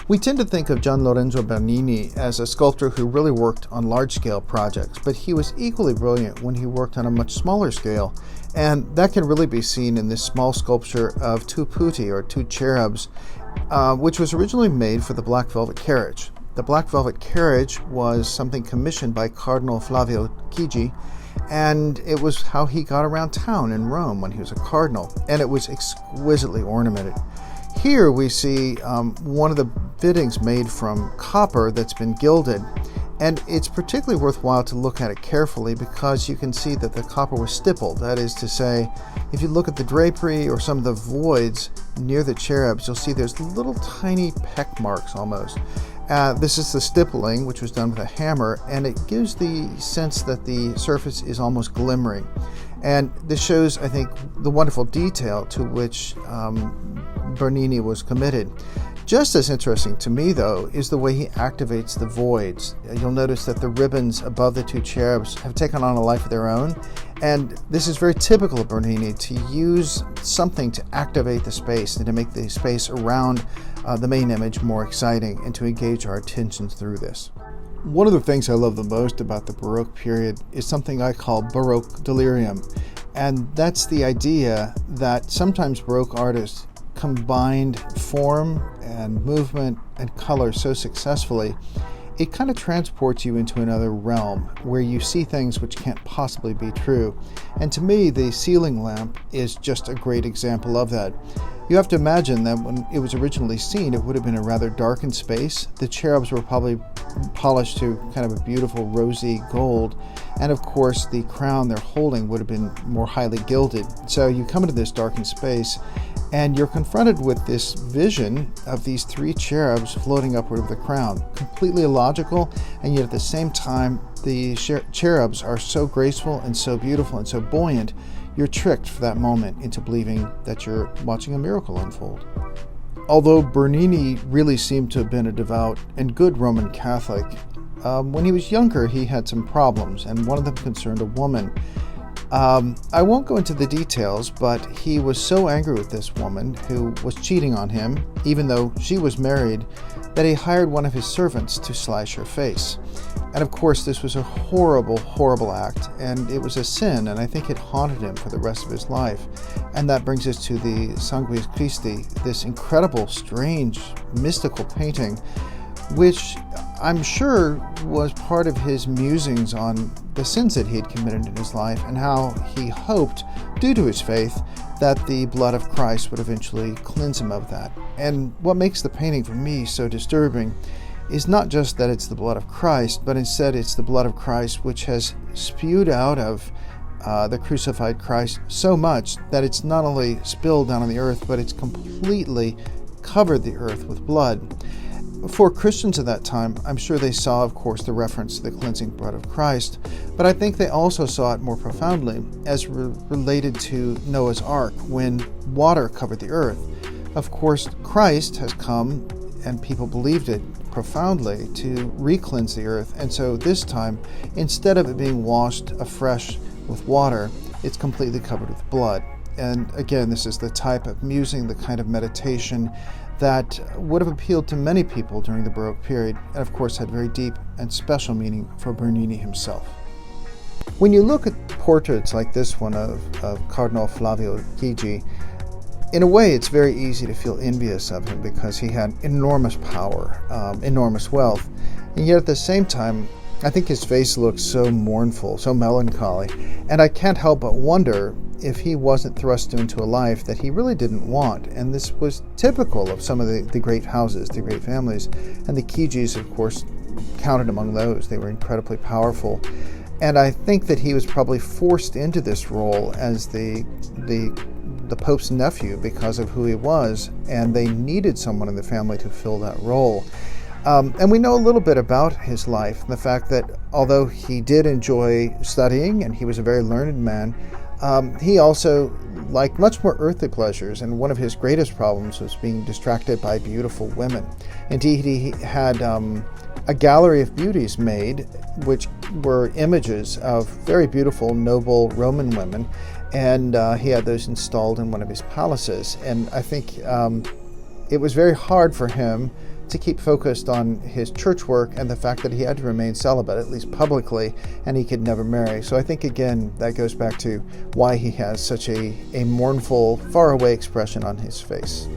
We tend to think of Gian Lorenzo Bernini as a sculptor who really worked on large-scale projects, but he was equally brilliant when he worked on a much smaller scale, and that can really be seen in this small sculpture of two putti, or two cherubs, which was originally made for the black velvet carriage. The black velvet carriage was something commissioned by Cardinal Flavio Chigi, and it was how he got around town in Rome when he was a cardinal, and it was exquisitely ornamented. Here we see one of the fittings made from copper that's been gilded, and it's particularly worthwhile to look at it carefully because you can see that the copper was stippled. That is to say, if you look at the drapery or some of the voids near the cherubs, you'll see there's little tiny peck marks almost. This is the stippling, which was done with a hammer, and it gives the sense that the surface is almost glimmering. And this shows, I think, the wonderful detail to which Bernini was committed. Just as interesting to me, though, is the way he activates the voids. You'll notice that the ribbons above the two cherubs have taken on a life of their own, and this is very typical of Bernini, to use something to activate the space and to make the space around the main image more exciting and to engage our attention through this. One of the things I love the most about the Baroque period is something I call Baroque delirium, and that's the idea that sometimes Baroque artists combined form and movement and color so successfully, it kind of transports you into another realm where you see things which can't possibly be true. And to me, the ceiling lamp is just a great example of that. You have to imagine that when it was originally seen, it would have been a rather darkened space. The cherubs were probably polished to kind of a beautiful rosy gold. And of course, the crown they're holding would have been more highly gilded. So you come into this darkened space, and you're confronted with this vision of these three cherubs floating upward of the crown. Completely illogical, and yet at the same time, the cherubs are so graceful and so beautiful and so buoyant, you're tricked for that moment into believing that you're watching a miracle unfold. Although Bernini really seemed to have been a devout and good Roman Catholic, when he was younger he had some problems, and one of them concerned a woman. I won't go into the details, but he was so angry with this woman who was cheating on him, even though she was married, that he hired one of his servants to slash her face. And of course, this was a horrible, horrible act, and it was a sin, and I think it haunted him for the rest of his life. And that brings us to the Sanguis Christi, this incredible, strange, mystical painting, which I'm sure was part of his musings on the sins that he had committed in his life and how he hoped, due to his faith, that the blood of Christ would eventually cleanse him of that. And what makes the painting for me so disturbing is not just that it's the blood of Christ, but instead it's the blood of Christ which has spewed out of the crucified Christ so much that it's not only spilled down on the earth, but it's completely covered the earth with blood. For Christians at that time, I'm sure they saw, of course, the reference to the cleansing blood of Christ, but I think they also saw it more profoundly as related to Noah's Ark, when water covered the earth. Of course, Christ has come, and people believed it profoundly, to re-cleanse the earth, and so this time, instead of it being washed afresh with water, it's completely covered with blood. And again, this is the type of musing, the kind of meditation that would have appealed to many people during the Baroque period, and of course had very deep and special meaning for Bernini himself. When you look at portraits like this one of Cardinal Flavio Chigi, in a way it's very easy to feel envious of him because he had enormous power, enormous wealth, and yet at the same time, I think his face looks so mournful, so melancholy, and I can't help but wonder if he wasn't thrust into a life that he really didn't want. And this was typical of some of the great houses, the great families, and the Chigis, of course, counted among those. They were incredibly powerful. And I think that he was probably forced into this role as the Pope's nephew because of who he was, and they needed someone in the family to fill that role. And we know a little bit about his life, and the fact that although he did enjoy studying and he was a very learned man, he also liked much more earthly pleasures, and one of his greatest problems was being distracted by beautiful women. Indeed, he had a gallery of beauties made, which were images of very beautiful, noble Roman women, and he had those installed in one of his palaces. And I think it was very hard for him to keep focused on his church work and the fact that he had to remain celibate, at least publicly, and he could never marry. So I think, again, that goes back to why he has such a mournful, faraway expression on his face.